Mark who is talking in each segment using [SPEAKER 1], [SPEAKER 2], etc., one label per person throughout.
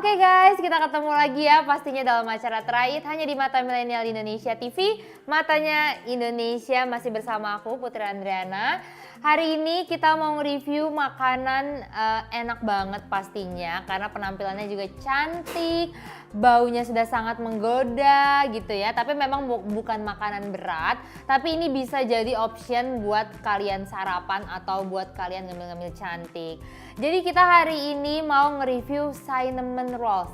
[SPEAKER 1] Oke guys, kita ketemu lagi ya pastinya dalam acara Try It hanya di Mata Milenial Indonesia TV. Matanya Indonesia masih bersama aku Putri Andriana. Hari ini kita mau nge-review makanan enak banget pastinya karena penampilannya juga cantik, baunya sudah sangat menggoda gitu ya. Tapi memang bukan makanan berat, tapi ini bisa jadi option buat kalian sarapan atau buat kalian ngemil-ngemil cantik. Jadi kita hari ini mau nge-review cinnamon rolls.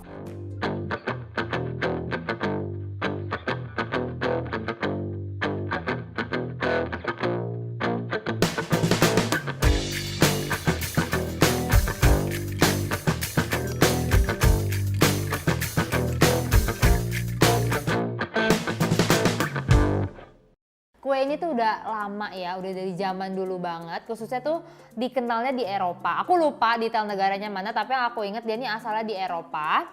[SPEAKER 1] Kue ini tuh udah lama ya, udah dari zaman dulu banget, khususnya tuh dikenalnya di Eropa. Aku lupa detail negaranya mana, tapi yang aku inget dia ini asalnya di Eropa.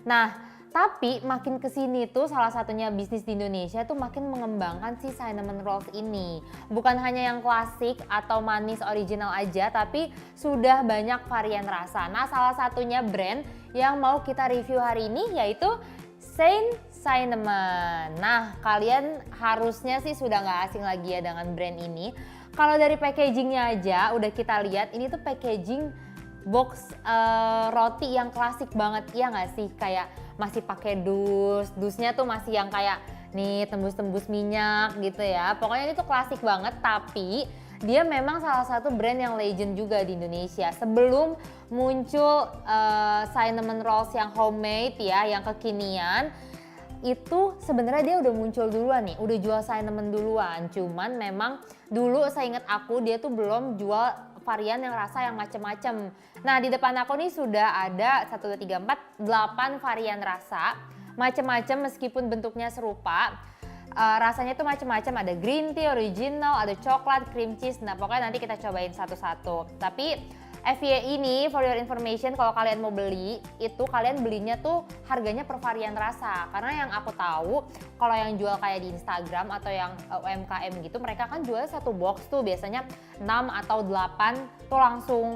[SPEAKER 1] Nah, tapi makin kesini tuh salah satunya bisnis di Indonesia tuh makin mengembangkan si cinnamon rolls ini. Bukan hanya yang klasik atau manis original aja, tapi sudah banyak varian rasa. Nah, salah satunya brand yang mau kita review hari ini yaitu Saint Cinnamon. Nah, kalian harusnya sih sudah nggak asing lagi ya dengan brand ini. Kalau dari packagingnya aja udah kita lihat, ini tuh packaging box roti yang klasik banget, ya nggak sih? Kayak masih pakai dusnya tuh masih yang kayak nih tembus-tembus minyak gitu ya. Pokoknya ini tuh klasik banget, tapi dia memang salah satu brand yang legend juga di Indonesia. Sebelum muncul cinnamon rolls yang homemade ya, yang kekinian, itu sebenarnya dia udah muncul duluan nih, udah jual cinnamon duluan. Cuman memang dulu saya ingat aku dia tuh belum jual varian yang rasa yang macem-macem. Nah, di depan aku nih sudah ada 1, 2, 3, 4, 8 varian rasa. Macem-macem meskipun bentuknya serupa. Rasanya tuh macem-macem, ada green tea, original, ada coklat, cream cheese. Nah, pokoknya nanti kita cobain satu-satu. Tapi FYI ini, for your information, kalau kalian mau beli, itu kalian belinya tuh harganya per varian rasa. Karena yang aku tahu, kalau yang jual kayak di Instagram atau yang UMKM gitu, mereka kan jual satu box tuh biasanya 6 atau 8 tuh langsung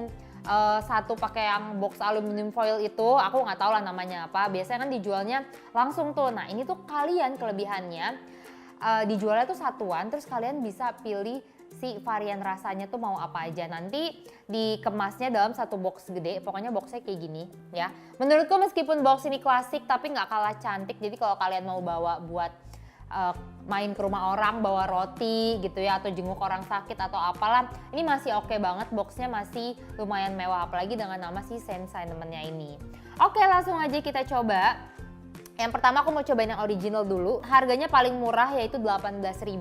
[SPEAKER 1] satu pakai yang box aluminium foil itu, aku nggak tahu lah namanya apa. Biasanya kan dijualnya langsung tuh. Nah, ini tuh kalian kelebihannya dijualnya tuh satuan, terus kalian bisa pilih si varian rasanya tuh mau apa aja. Nanti dikemasnya dalam satu box gede, pokoknya boxnya kayak gini ya. Menurutku meskipun box ini klasik tapi nggak kalah cantik, jadi kalau kalian mau bawa buat main ke rumah orang, bawa roti gitu ya, atau jenguk orang sakit atau apalah, ini masih oke banget, boxnya masih lumayan mewah, apalagi dengan nama si Saint Cinnamonnya ini. Oke, langsung aja kita coba. Yang pertama aku mau cobain yang original dulu, harganya paling murah yaitu 18.000.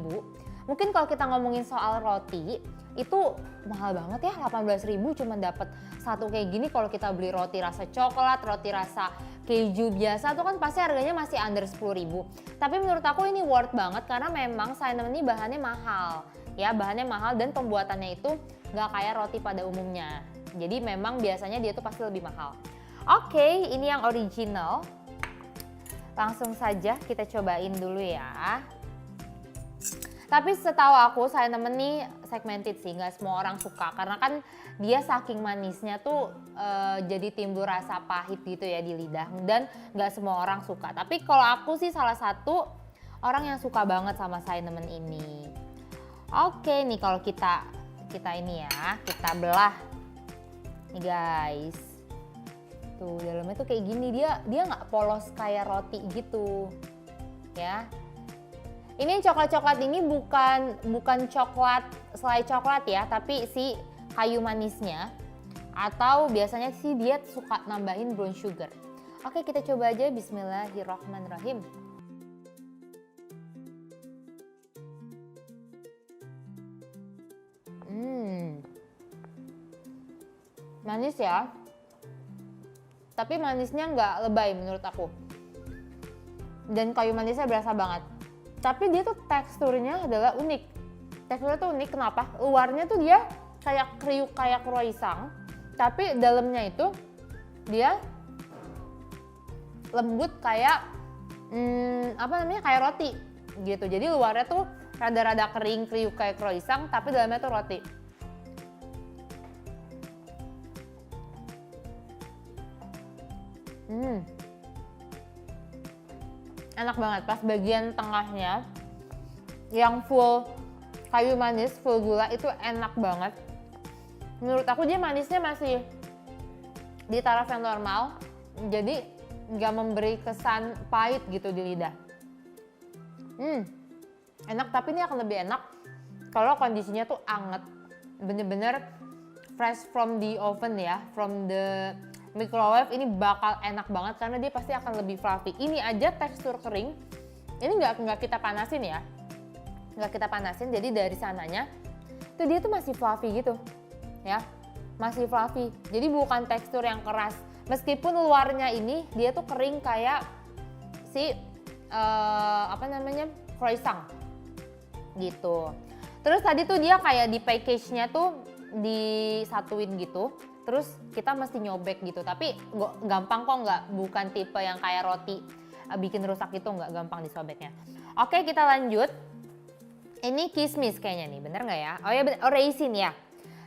[SPEAKER 1] Mungkin kalau kita ngomongin soal roti, itu mahal banget ya, 18.000 cuma dapat satu kayak gini. Kalau kita beli roti rasa coklat, roti rasa keju biasa tuh kan pasti harganya masih under 10.000. Tapi menurut aku ini worth banget karena memang cinnamon ini bahannya mahal. Ya, bahannya mahal dan pembuatannya itu nggak kayak roti pada umumnya. Jadi memang biasanya dia tuh pasti lebih mahal. Oke, ini yang original. Langsung saja kita cobain dulu ya. Tapi setahu aku cinnamon nih segmented sih, nggak semua orang suka karena kan dia saking manisnya tuh jadi timbul rasa pahit gitu ya di lidah dan nggak semua orang suka. Tapi kalau aku sih salah satu orang yang suka banget sama cinnamon ini. Oke nih kalau kita ini ya, kita belah nih guys. Tuh dalamnya tuh kayak gini, dia nggak polos kayak roti gitu ya. Ini yang coklat-coklat ini bukan coklat selai coklat ya, tapi si kayu manisnya. Atau biasanya sih dia suka nambahin brown sugar. Oke, kita coba aja. Bismillahirrahmanirrahim. Manis ya. Tapi manisnya nggak lebay menurut aku. Dan kayu manisnya berasa banget. Tapi dia tuh teksturnya adalah unik. Teksturnya tuh unik, kenapa? Luarnya tuh dia kayak kriuk kayak croissant, tapi dalamnya itu dia lembut kayak kayak roti gitu. Jadi luarnya tuh rada-rada kering kriuk kayak croissant, tapi dalamnya tuh roti. Enak banget. Pas bagian tengahnya yang full kayu manis, full gula itu enak banget. Menurut aku dia manisnya masih di taraf yang normal, jadi nggak memberi kesan pahit gitu di lidah. Enak, tapi ini akan lebih enak kalau kondisinya tuh anget, bener-bener fresh from the oven ya, from the microwave. Ini bakal enak banget karena dia pasti akan lebih fluffy. Ini aja tekstur kering, ini nggak kita panasin ya, nggak kita panasin, jadi dari sananya tuh dia tuh masih fluffy gitu ya, masih fluffy. Jadi bukan tekstur yang keras, meskipun luarnya ini dia tuh kering kayak si croissant gitu. Terus tadi tuh dia kayak di package-nya tuh disatuin gitu, terus kita mesti nyobek gitu. Tapi gampang kok, bukan tipe yang kayak roti bikin rusak itu, nggak gampang disobeknya. Oke, kita lanjut. Ini kismis kayaknya nih, bener nggak ya? Oh ya, raisin ya.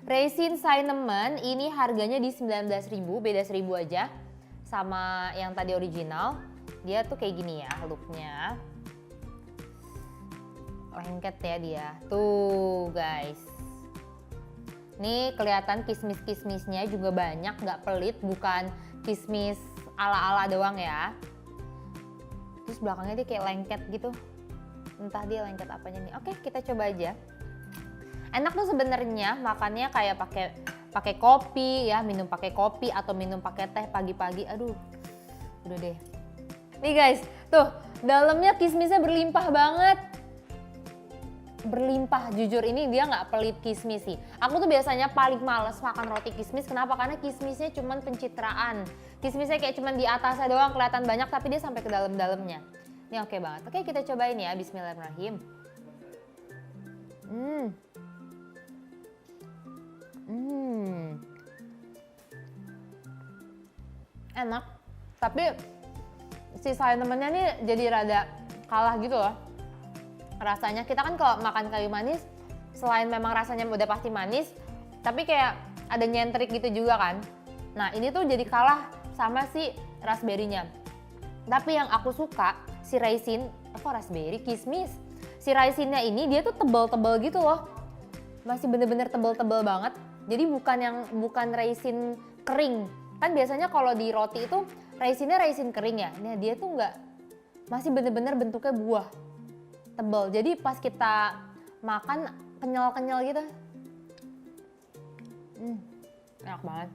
[SPEAKER 1] Raisin cinnamon ini harganya di 19.000, beda 1.000 aja sama yang tadi original. Dia tuh kayak gini ya looknya. Lengket ya dia. Tuh guys. Nih kelihatan kismis-kismisnya juga banyak, nggak pelit, bukan kismis ala-ala doang ya. Terus belakangnya dia kayak lengket gitu. Entah dia lengket apanya nih. Oke, kita coba aja. Enak tuh sebenarnya makannya kayak pakai kopi ya, minum pakai kopi atau minum pakai teh pagi-pagi. Aduh. Udah deh. Nih guys, tuh dalamnya kismisnya berlimpah banget. Berlimpah, jujur ini dia nggak pelit kismis sih. Aku tuh biasanya paling males makan roti kismis. Kenapa? Karena kismisnya cuman pencitraan. Kismisnya kayak cuman di atasnya doang kelihatan banyak, tapi dia sampai ke dalam-dalamnya. Ini oke banget. Oke, kita cobain ya. Bismillahirrahmanirrahim. Enak, tapi si cinnamonnya nih jadi rada kalah gitu loh rasanya. Kita kan kalau makan kayu manis, selain memang rasanya udah pasti manis, tapi kayak ada nyentrik gitu juga kan. Nah ini tuh jadi kalah sama si raspberry-nya. Tapi yang aku suka si raisin, raspberry, kismis. Si raisinnya ini dia tuh tebal-tebal gitu loh, masih bener-bener tebal-tebal banget. Jadi bukan raisin kering. Kan biasanya kalau di roti itu raisinnya raisin kering ya. Nah dia tuh enggak, masih bener-bener bentuknya buah. Tebal, jadi pas kita makan kenyal-kenyal gitu. Enak banget.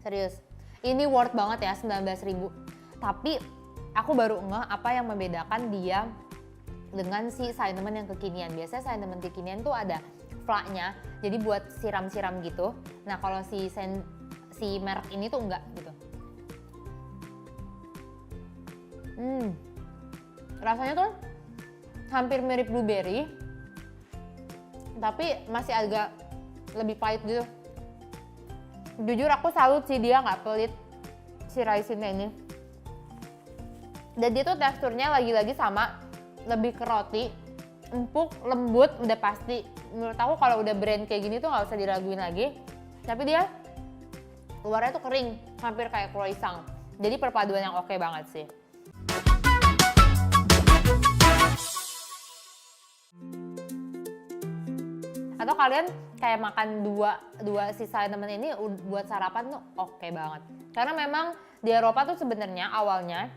[SPEAKER 1] Serius, ini worth banget ya 19.000. Tapi aku baru ngeh apa yang membedakan dia dengan si cinnamon yang kekinian. Biasanya cinnamon kekinian tuh ada flaknya, jadi buat siram-siram gitu. Nah kalau si merek ini tuh enggak gitu. Rasanya tuh hampir mirip blueberry, tapi masih agak lebih pahit gitu. Jujur aku salut sih, dia nggak pelit si raisinnya ini. Dan dia tuh teksturnya lagi-lagi sama, lebih ke roti, empuk, lembut, udah pasti. Menurut aku kalau udah brand kayak gini tuh nggak usah diraguin lagi. Tapi dia luarnya tuh kering, hampir kayak croissant. Jadi perpaduan yang oke banget sih. Atau kalian kayak makan dua si cinnamon ini buat sarapan tuh oke banget. Karena memang di Eropa tuh sebenarnya awalnya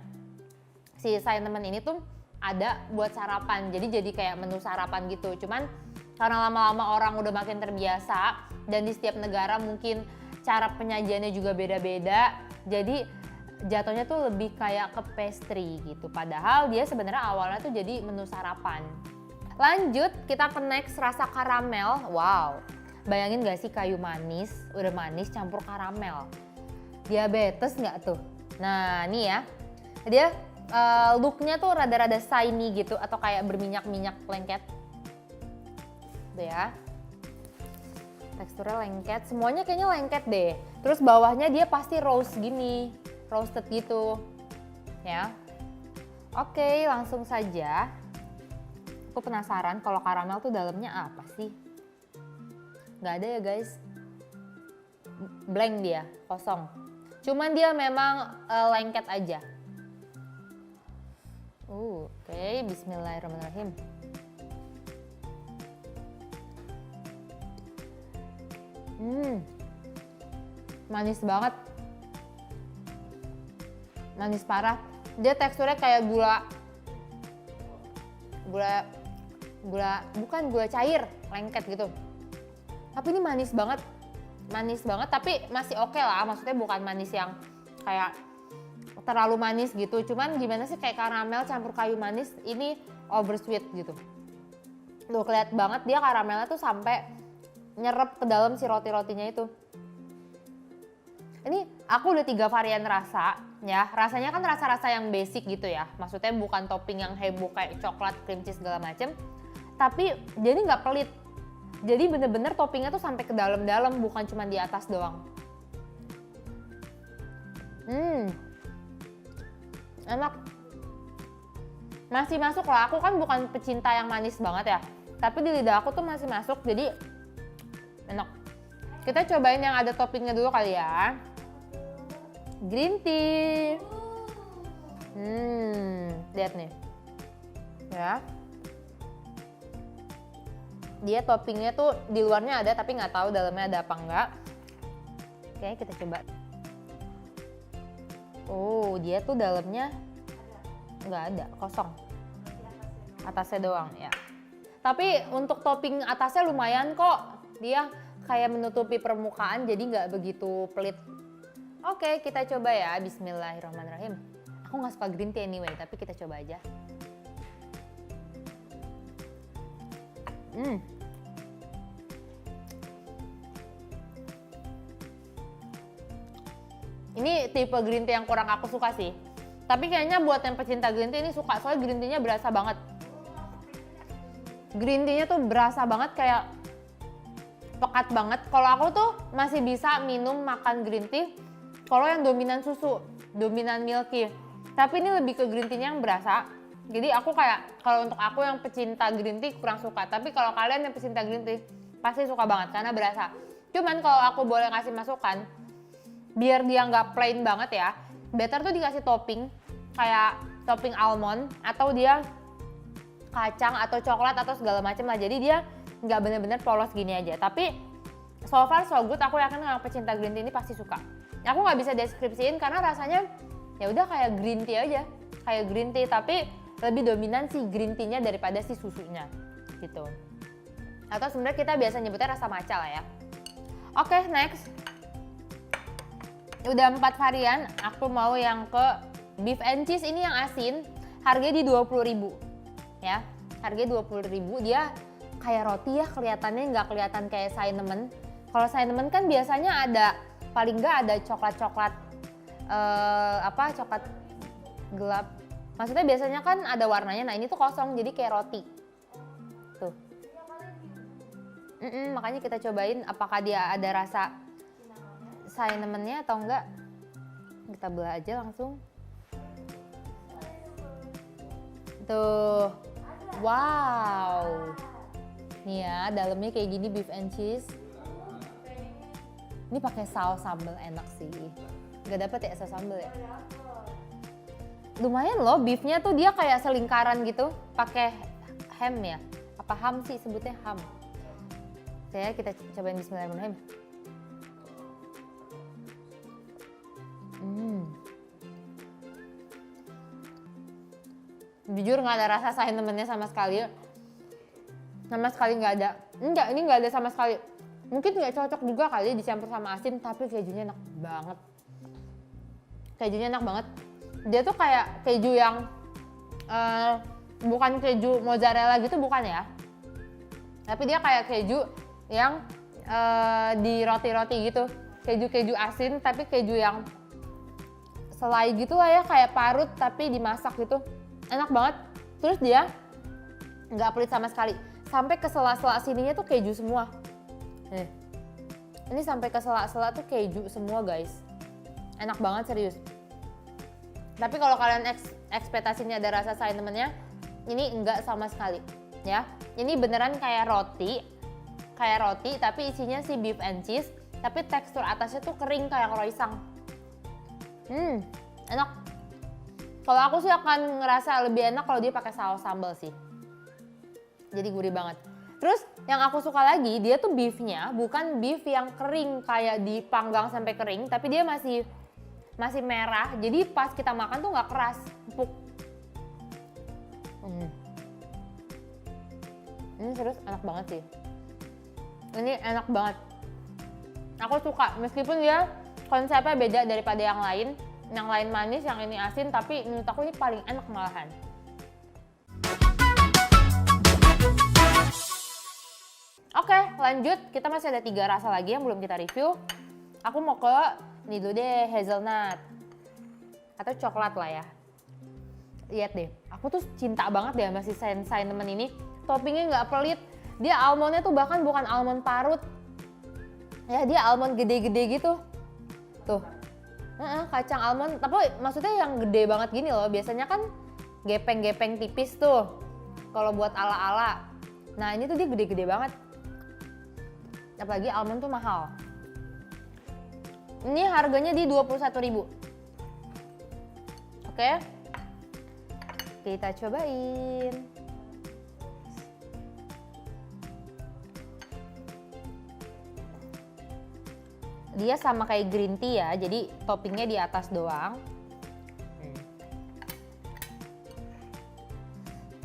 [SPEAKER 1] si cinnamon ini tuh ada buat sarapan. Jadi kayak menu sarapan gitu. Cuman karena lama-lama orang udah makin terbiasa dan di setiap negara mungkin cara penyajiannya juga beda-beda. Jadi jatuhnya tuh lebih kayak ke pastry gitu. Padahal dia sebenarnya awalnya tuh jadi menu sarapan. Lanjut, kita ke next, rasa karamel. Wow, bayangin gak sih kayu manis, udah manis campur karamel. Diabetes nggak tuh? Nah ini ya, dia looknya tuh rada-rada shiny gitu atau kayak berminyak-minyak lengket. Tuh ya, teksturnya lengket, semuanya kayaknya lengket deh. Terus bawahnya dia pasti roast gini, roasted gitu ya. Oke, langsung saja. Aku penasaran kalau karamel tuh dalamnya apa sih? Nggak ada ya guys, blank dia, kosong. Cuman dia memang lengket aja. Oke, bismillahirrahmanirrahim. Manis banget. Manis parah. Dia teksturnya kayak gula bukan gula cair, lengket gitu. Tapi ini manis banget. Manis banget tapi masih oke lah. Maksudnya bukan manis yang kayak terlalu manis gitu. Cuman gimana sih, kayak karamel campur kayu manis, ini oversweet gitu. Tuh kelihatan banget dia karamelnya tuh sampai nyerep ke dalam si roti-rotinya itu. Ini aku udah 3 varian rasa ya. Rasanya kan rasa-rasa yang basic gitu ya. Maksudnya bukan topping yang heboh kayak coklat, cream cheese segala macem. Tapi jadi nggak pelit. Jadi bener-bener toppingnya tuh sampai ke dalam-dalam, bukan cuma di atas doang. Enak. Masih masuk lah. Aku kan bukan pecinta yang manis banget ya. Tapi di lidah aku tuh masih masuk, jadi enak. Kita cobain yang ada toppingnya dulu kali ya. Green tea. Lihat nih. Ya. Dia toppingnya tuh di luarnya ada tapi nggak tahu dalamnya ada apa enggak. Oke, kita coba. Oh, dia tuh dalamnya nggak ada, kosong. Atasnya doang ya. Tapi untuk topping atasnya lumayan kok. Dia kayak menutupi permukaan jadi nggak begitu pelit. Oke, kita coba ya. Bismillahirrahmanirrahim. Aku nggak suka green tea anyway, tapi kita coba aja. Ini tipe green tea yang kurang aku suka sih. Tapi kayaknya buat yang pecinta green tea ini suka, soalnya green tea-nya berasa banget. Green tea-nya tuh berasa banget, kayak pekat banget. Kalau aku tuh masih bisa minum makan green tea kalau yang dominan susu, dominan milky. Tapi ini lebih ke green tea-nya yang berasa. Jadi aku kayak, kalau untuk aku yang pecinta green tea kurang suka. Tapi kalau kalian yang pecinta green tea pasti suka banget karena berasa. Cuman kalau aku boleh ngasih masukan, biar dia nggak plain banget ya, better tuh dikasih topping kayak topping almond atau dia kacang atau coklat atau segala macam lah. Jadi dia nggak bener-bener polos gini aja. Tapi so far so good, aku yakin yang pecinta green tea ini pasti suka. Aku nggak bisa deskripsiin karena rasanya ya udah kayak green tea aja, kayak green tea tapi lebih dominan si green tea-nya daripada si susunya gitu. Atau sebenarnya kita biasa nyebutnya rasa matcha lah ya. Oke, next. Udah 4 varian, aku mau yang ke beef and cheese. Ini yang asin, harganya di 20.000 ya. Harganya 20.000, dia kayak roti ya kelihatannya, nggak kelihatan kayak cinnamon. Kalau cinnamon kan biasanya ada, paling nggak ada coklat-coklat coklat gelap. Maksudnya biasanya kan ada warnanya, nah ini tuh kosong jadi kayak roti. Tuh. Makanya kita cobain apakah dia ada rasa cinnamonnya atau enggak. Kita belah aja langsung. Tuh. Wow. Nih ya, dalamnya kayak gini beef and cheese. Ini pakai saus sambal enak sih. Gak dapet ya saus sambal ya? Lumayan loh, beefnya tuh dia kayak selingkaran gitu. Pakai ham ya? Apa ham sih sebutnya? Ham. Oke, kita cobain bismillahirrahmanirrahim. Jujur nggak ada rasa cinnamonnya sama sekali. Sama sekali nggak ada. Enggak, ini nggak ada sama sekali. Mungkin nggak cocok juga kali dicampur sama asin, tapi kejunya enak banget. Kejunya enak banget. Dia tuh kayak keju yang bukan keju mozzarella gitu, bukan ya. Tapi dia kayak keju yang di roti-roti gitu. Keju-keju asin tapi keju yang selai gitu lah ya, kayak parut tapi dimasak gitu. Enak banget. Terus dia nggak pelit sama sekali. Sampai ke sela-sela sininya tuh keju semua. Nih. Ini sampai ke sela-sela tuh keju semua guys. Enak banget serius. Tapi kalau kalian ekspektasinya ada rasa cinnamonnya, ini enggak sama sekali ya. Ini beneran kayak roti tapi isinya si beef and cheese, tapi tekstur atasnya tuh kering kayak croissant. Enak. Kalau aku sih akan ngerasa lebih enak kalau dia pakai saus sambal sih. Jadi gurih banget. Terus yang aku suka lagi, dia tuh beefnya bukan beef yang kering kayak dipanggang sampai kering, tapi dia masih merah. Jadi pas kita makan tuh nggak keras, empuk. Ini serius enak banget sih. Ini enak banget. Aku suka meskipun dia konsepnya beda daripada yang lain. Yang lain manis, yang ini asin, tapi menurut aku ini paling enak malahan. Oke, lanjut. Kita masih ada 3 rasa lagi yang belum kita review. Aku mau ke ini dulu deh, hazelnut atau coklat lah ya. Lihat deh, aku tuh cinta banget deh sama si cinnamon ini. Toppingnya nggak pelit. Dia almondnya tuh bahkan bukan almond parut. Ya, dia almond gede-gede gitu. Tuh. Kacang almond, tapi maksudnya yang gede banget gini loh. Biasanya kan gepeng-gepeng tipis tuh kalau buat ala-ala. Nah, ini tuh dia gede-gede banget. Apalagi almond tuh mahal. Ini harganya di 21.000. Oke. Kita cobain. Dia sama kayak green tea ya, jadi toppingnya di atas doang.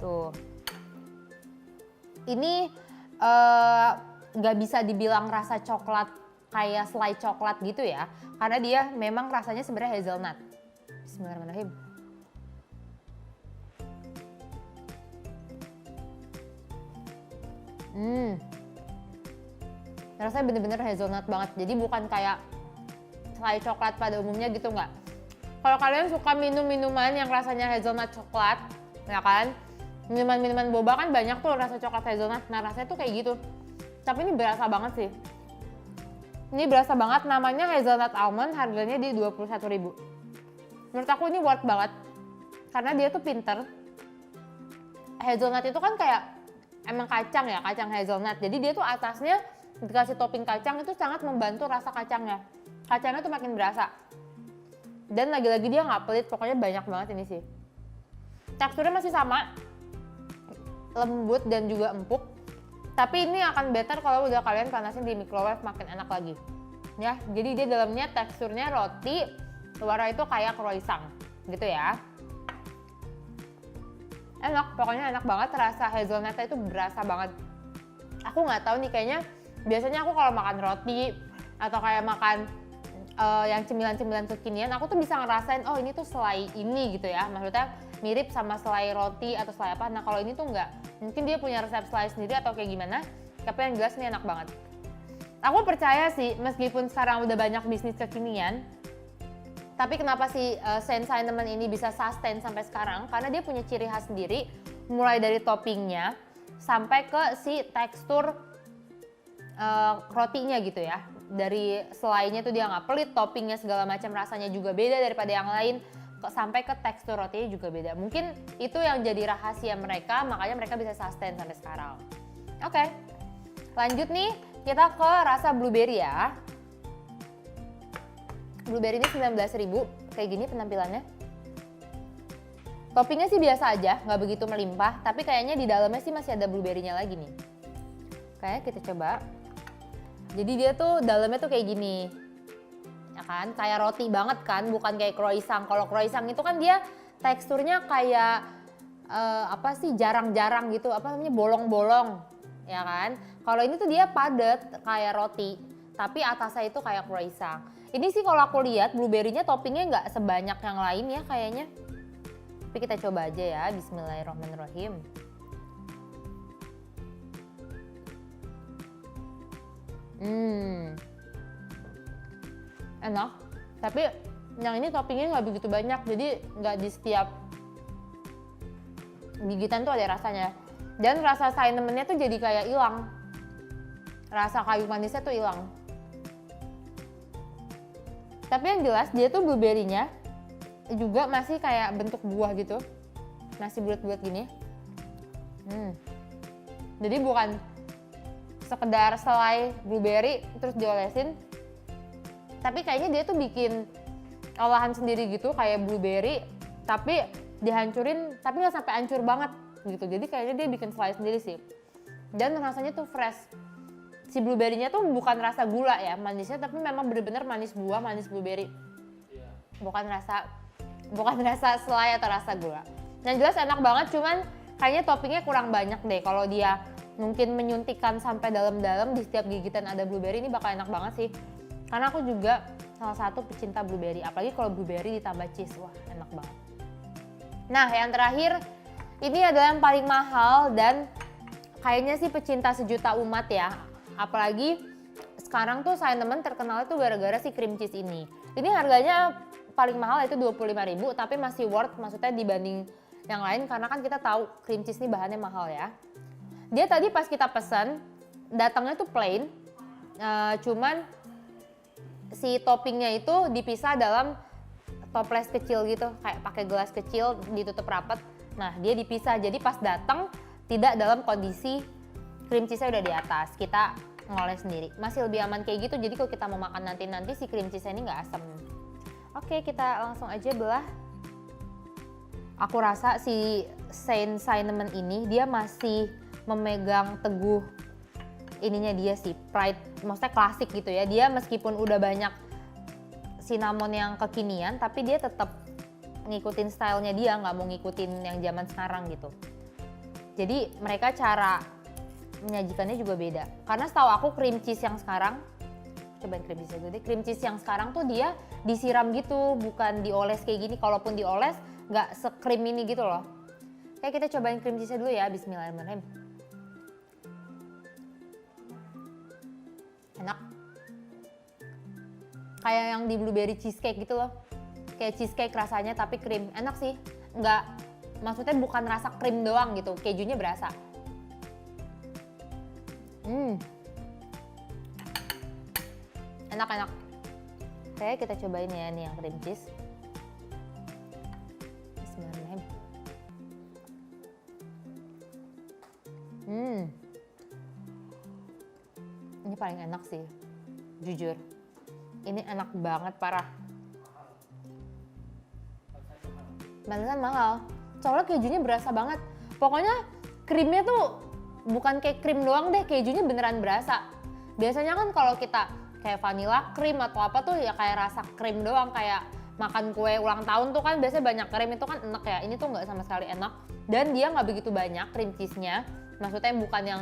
[SPEAKER 1] Tuh. Ini nggak bisa dibilang rasa coklat kayak selai coklat gitu ya, karena dia memang rasanya sebenarnya hazelnut. Bismillahirrahmanirrahim. Rasanya bener-bener hazelnut banget, jadi bukan kayak selai coklat pada umumnya gitu, nggak. Kalau kalian suka minum-minuman yang rasanya hazelnut coklat, ya kan, minuman-minuman boba kan banyak tuh rasa coklat hazelnut, nah rasanya tuh kayak gitu. Tapi ini berasa banget sih. Ini berasa banget, namanya hazelnut almond, harganya di 21.000. Menurut aku ini worth banget, karena dia tuh pinter. Hazelnut itu kan kayak emang kacang ya, kacang hazelnut, jadi dia tuh atasnya dikasih topping kacang, itu sangat membantu rasa kacangnya. Kacangnya tuh makin berasa. Dan lagi-lagi dia nggak pelit, pokoknya banyak banget ini sih. Teksturnya masih sama, lembut dan juga empuk. Tapi ini akan better kalau udah kalian panasin di microwave, makin enak lagi. Ya, jadi dia dalamnya teksturnya roti, luarnya itu kayak croissant, gitu ya. Enak, pokoknya enak banget, rasa hazelnutnya itu berasa banget. Aku nggak tahu nih, kayaknya biasanya aku kalau makan roti atau kayak makan yang cemilan-cemilan kekinian, aku tuh bisa ngerasain, oh ini tuh selai ini gitu ya, maksudnya mirip sama selai roti atau selai apa. Nah kalau ini tuh enggak, mungkin dia punya resep selai sendiri atau kayak gimana, tapi yang jelas ini enak banget. Aku percaya sih, meskipun sekarang udah banyak bisnis kekinian, tapi kenapa si cinnamon ini bisa sustain sampai sekarang, karena dia punya ciri khas sendiri, mulai dari toppingnya sampai ke si tekstur rotinya gitu ya. Dari selainya tuh dia nggak pelit, toppingnya segala macam rasanya juga beda daripada yang lain, sampai ke tekstur rotinya juga beda. Mungkin itu yang jadi rahasia mereka, makanya mereka bisa sustain sampai sekarang. Oke, lanjut nih kita ke rasa blueberry ya. Blueberry ini 19.000, kayak gini penampilannya. Toppingnya sih biasa aja, nggak begitu melimpah, tapi kayaknya di dalamnya sih masih ada blueberry-nya lagi nih. Oke, kita coba. Jadi dia tuh dalamnya tuh kayak gini, ya kan? Kayak roti banget kan, bukan kayak croissant. Kalau croissant itu kan dia teksturnya kayak apa sih, jarang-jarang gitu, apa namanya, bolong-bolong, ya kan? Kalau ini tuh dia padat kayak roti, tapi atasnya itu kayak croissant. Ini sih kalau aku lihat blueberry-nya toppingnya nggak sebanyak yang lain ya kayaknya. Tapi kita coba aja ya, bismillahirrahmanirrahim. Enak, tapi yang ini toppingnya nggak begitu banyak, jadi nggak di setiap gigitan tuh ada rasanya. Dan rasa cinnamonnya tuh jadi kayak hilang, rasa kayu manisnya tuh hilang. Tapi yang jelas dia tuh blueberry-nya juga masih kayak bentuk buah gitu, masih bulat-bulat gini. Jadi bukan sekedar selai blueberry terus diolesin, tapi kayaknya dia tuh bikin olahan sendiri gitu kayak blueberry, tapi dihancurin tapi nggak sampai hancur banget gitu. Jadi kayaknya dia bikin slice sendiri sih. Dan rasanya tuh fresh. Si blueberry-nya tuh bukan rasa gula ya manisnya, tapi memang bener-bener manis buah, manis blueberry. Bukan rasa selai atau rasa gula. Yang jelas enak banget, cuman kayaknya toppingnya kurang banyak deh. Kalau dia mungkin menyuntikkan sampai dalam-dalam di setiap gigitan ada blueberry, ini bakal enak banget sih. Karena aku juga salah satu pecinta blueberry, apalagi kalau blueberry ditambah cheese, wah enak banget. Nah yang terakhir, ini adalah yang paling mahal dan kayaknya sih pecinta sejuta umat ya. Apalagi sekarang tuh Cinnamon terkenal itu gara-gara si cream cheese ini. Ini harganya paling mahal itu 25.000, tapi masih worth maksudnya dibanding yang lain karena kan kita tahu cream cheese ini bahannya mahal ya. Dia tadi pas kita pesan datangnya tuh plain, cuman si toppingnya itu dipisah dalam toples kecil gitu, kayak pakai gelas kecil ditutup rapat. Nah dia dipisah, jadi pas datang tidak dalam kondisi cream cheese-nya udah di atas, kita ngoles sendiri. Masih lebih aman kayak gitu, jadi kalau kita mau makan nanti si cream cheese-nya ini nggak asam. Oke, kita langsung aja belah. Aku rasa si Saint Cinnamon ini dia masih memegang teguh ininya dia sih, pride, maksudnya klasik gitu ya. Dia meskipun udah banyak cinnamon yang kekinian, tapi dia tetap ngikutin stylenya dia, nggak mau ngikutin yang zaman sekarang gitu. Jadi mereka cara menyajikannya juga beda. Karena setahu aku cream cheese yang sekarang, cobain cream cheese dulu deh. Cream cheese yang sekarang tuh dia disiram gitu, bukan dioles kayak gini. Kalaupun dioles, nggak sekrim ini gitu loh. Kayak kita cobain cream cheese dulu ya, bismillahirrahmanirrahim. Enak. Kayak yang di blueberry cheesecake gitu loh. Kayak cheesecake rasanya tapi krim. Enak sih. Nggak, maksudnya bukan rasa krim doang gitu, kejunya berasa. Enak-enak. Kayak kita cobain ya nih yang cream cheese. Bismillahirrahmanirrahim. Ini paling enak sih, jujur. Ini enak banget, parah. Beneran mahal. Soalnya kejunya berasa banget. Pokoknya krimnya tuh bukan kayak krim doang deh, kejunya beneran berasa. Biasanya kan kalau kita kayak vanilla krim atau apa tuh ya kayak rasa krim doang, kayak makan kue ulang tahun tuh kan biasanya banyak krim, itu kan enak ya. Ini tuh nggak sama sekali enak. Dan dia nggak begitu banyak cream cheese-nya. Maksudnya bukan yang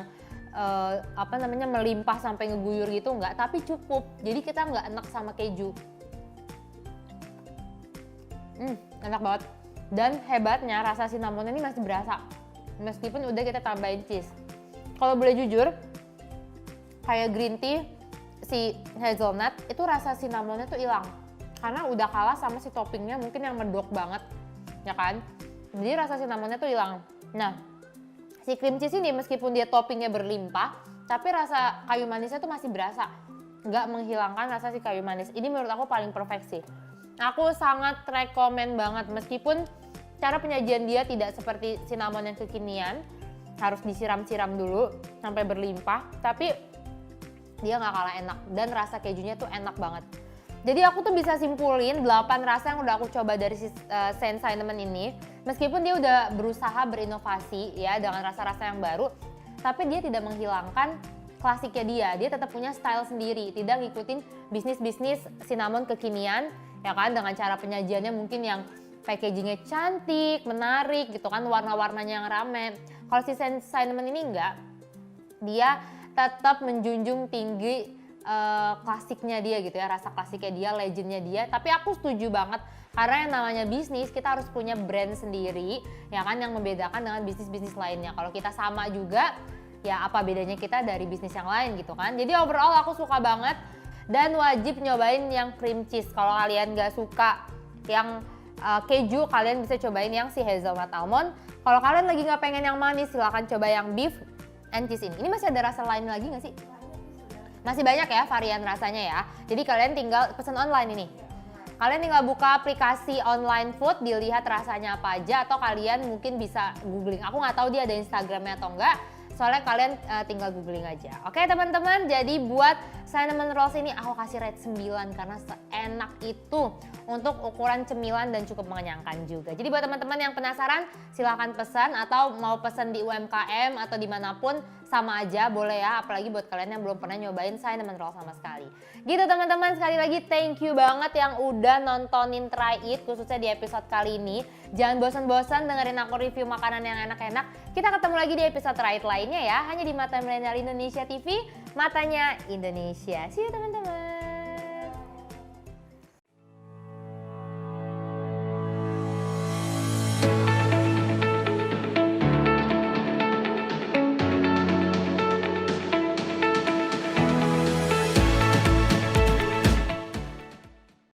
[SPEAKER 1] melimpah sampai ngeguyur gitu, nggak, tapi cukup. Jadi kita nggak enak sama keju. Enak banget. Dan hebatnya rasa cinnamon ini masih berasa meskipun udah kita tambahin cheese. Kalau boleh jujur, kayak green tea si hazelnut itu rasa cinnamonnya tuh hilang karena udah kalah sama si toppingnya mungkin yang medok banget, ya kan? Jadi rasa cinnamonnya tuh hilang. Nah, si cream cheese ini meskipun dia toppingnya berlimpah, tapi rasa kayu manisnya tuh masih berasa, nggak menghilangkan rasa si kayu manis. Ini menurut aku paling perfect sih. Aku sangat rekomen banget, meskipun cara penyajian dia tidak seperti cinnamon yang kekinian, harus disiram-siram dulu sampai berlimpah, tapi dia nggak kalah enak dan rasa kejunya tuh enak banget. Jadi aku tuh bisa simpulin 8 rasa yang udah aku coba dari si Saint Cinnamon ini. Meskipun dia udah berusaha berinovasi ya dengan rasa-rasa yang baru, tapi dia tidak menghilangkan klasiknya dia. Dia tetap punya style sendiri, tidak ngikutin bisnis-bisnis cinnamon kekinian, ya kan, dengan cara penyajiannya mungkin yang packagingnya cantik, menarik gitu kan, warna-warnanya yang rame. Kalau si Saint Cinnamon ini enggak, dia tetap menjunjung tinggi klasiknya dia gitu ya, rasa klasiknya dia, legendnya dia. Tapi aku setuju banget karena yang namanya bisnis kita harus punya brand sendiri, ya kan, yang membedakan dengan bisnis-bisnis lainnya. Kalau kita sama juga, ya apa bedanya kita dari bisnis yang lain gitu kan. Jadi overall aku suka banget dan wajib nyobain yang cream cheese. Kalau kalian gak suka yang keju, kalian bisa cobain yang si hazelnut almond. Kalau kalian lagi nggak pengen yang manis, silahkan coba yang beef and cheese ini. Ini masih ada rasa lain lagi nggak sih? Masih banyak ya varian rasanya ya. Jadi kalian tinggal pesan online ini. Kalian tinggal buka aplikasi online food, dilihat rasanya apa aja, atau kalian mungkin bisa googling. Aku nggak tahu dia ada Instagramnya atau enggak, soalnya kalian tinggal googling aja. Oke teman-teman, jadi buat cinnamon rolls ini aku kasih rate 9 karena seenak itu untuk ukuran cemilan dan cukup mengenyangkan juga. Jadi buat teman-teman yang penasaran silahkan pesan atau mau pesan di UMKM atau dimanapun sama aja boleh ya, apalagi buat kalian yang belum pernah nyobain cinnamon roll sama sekali. Gitu teman-teman, sekali lagi thank you banget yang udah nontonin Try It khususnya di episode kali ini. Jangan bosan-bosan dengerin aku review makanan yang enak-enak. Kita ketemu lagi di episode Try It lainnya ya, hanya di Mata Milenial Indonesia TV, matanya Indonesia. See you teman-teman.